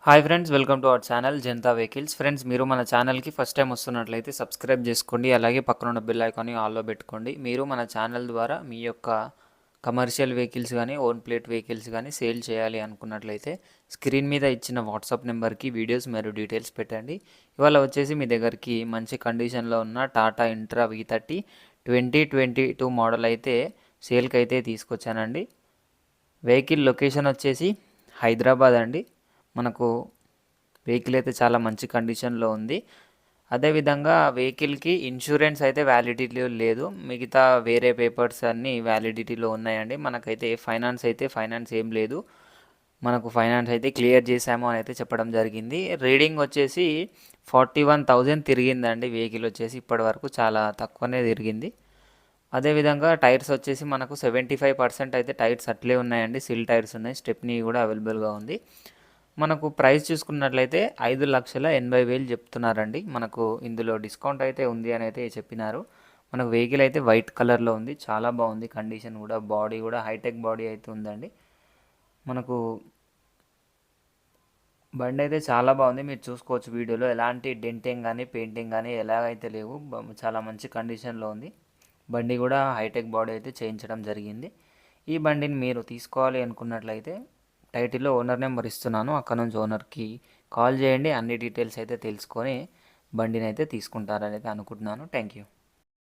Hi friends, welcome to our channel Janata vehicles. Friends, మీరు మన ఛానల్కి ఫస్ట్ టైం వస్తున్నట్లయితే సబ్స్క్రైబ్ చేసుకోండి. అలాగే పక్కన ఉన్న బెల్ ఐకాన్ని ఆల్లో పెట్టుకోండి. మీరు మన ఛానల్ ద్వారా మీ యొక్క కమర్షియల్ వెహికల్స్ కానీ ఓన్ ప్లేట్ వెహికల్స్ కానీ సేల్ చేయాలి అనుకున్నట్లయితే స్క్రీన్ మీద ఇచ్చిన వాట్సాప్ నెంబర్కి వీడియోస్ మరియు డీటెయిల్స్ పెట్టండి. ఇవాళ వచ్చేసి మీ దగ్గరికి మంచి కండిషన్లో ఉన్న టాటా ఇంట్రా V30 2022 మోడల్ అయితే సేల్కి అయితే తీసుకొచ్చానండి. వెహికల్ లొకేషన్ వచ్చేసి హైదరాబాద్ అండి. మనకు వెహికల్ అయితే చాలా మంచి కండిషన్లో ఉంది. అదేవిధంగా వెహికల్కి ఇన్సూరెన్స్ అయితే వ్యాలిడిటీలో లేదు. మిగతా వేరే పేపర్స్ అన్నీ వ్యాలిడిటీలో ఉన్నాయండి. మనకైతే ఫైనాన్స్ ఏం లేదు. మనకు ఫైనాన్స్ అయితే క్లియర్ చేసాము అని అయితే చెప్పడం జరిగింది. రీడింగ్ వచ్చేసి 41,000 తిరిగిందండి. వెహికల్ వచ్చేసి ఇప్పటి వరకు చాలా తక్కువనే తిరిగింది. అదేవిధంగా టైర్స్ వచ్చేసి మనకు 75% అయితే టైర్స్ అట్లే ఉన్నాయండి. సిల్ టైర్స్ ఉన్నాయి. స్టెప్నీ కూడా అవైలబుల్గా ఉంది. మనకు ప్రైస్ చూసుకున్నట్లయితే 5,80,000 చెప్తున్నారండి. మనకు ఇందులో డిస్కౌంట్ అయితే ఉంది అని అయితే చెప్పినారు. మనకు వెహికల్ అయితే వైట్ కలర్లో ఉంది. చాలా బాగుంది కండిషన్ కూడా. బాడీ కూడా హైటెక్ బాడీ అయితే ఉందండి. మనకు బండి అయితే చాలా బాగుంది. మీరు చూసుకోవచ్చు వీడియోలో. ఎలాంటి డెంటింగ్ కానీ పెయింటింగ్ కానీ ఎలాగైతే లేవు. చాలా మంచి కండిషన్లో ఉంది. బండి కూడా హైటెక్ బాడీ అయితే చేయించడం జరిగింది. ఈ బండిని మీరు తీసుకోవాలి అనుకున్నట్లయితే టైటిల్లో ఓనర్ నెంబర్ ఇస్తున్నాను. అక్కడ నుంచి ఓనర్కి కాల్ చేయండి. అన్ని డీటెయిల్స్ అయితే తెలుసుకొని బండిని అయితే తీసుకుంటారని అయితే అనుకుంటున్నాను. Thank you.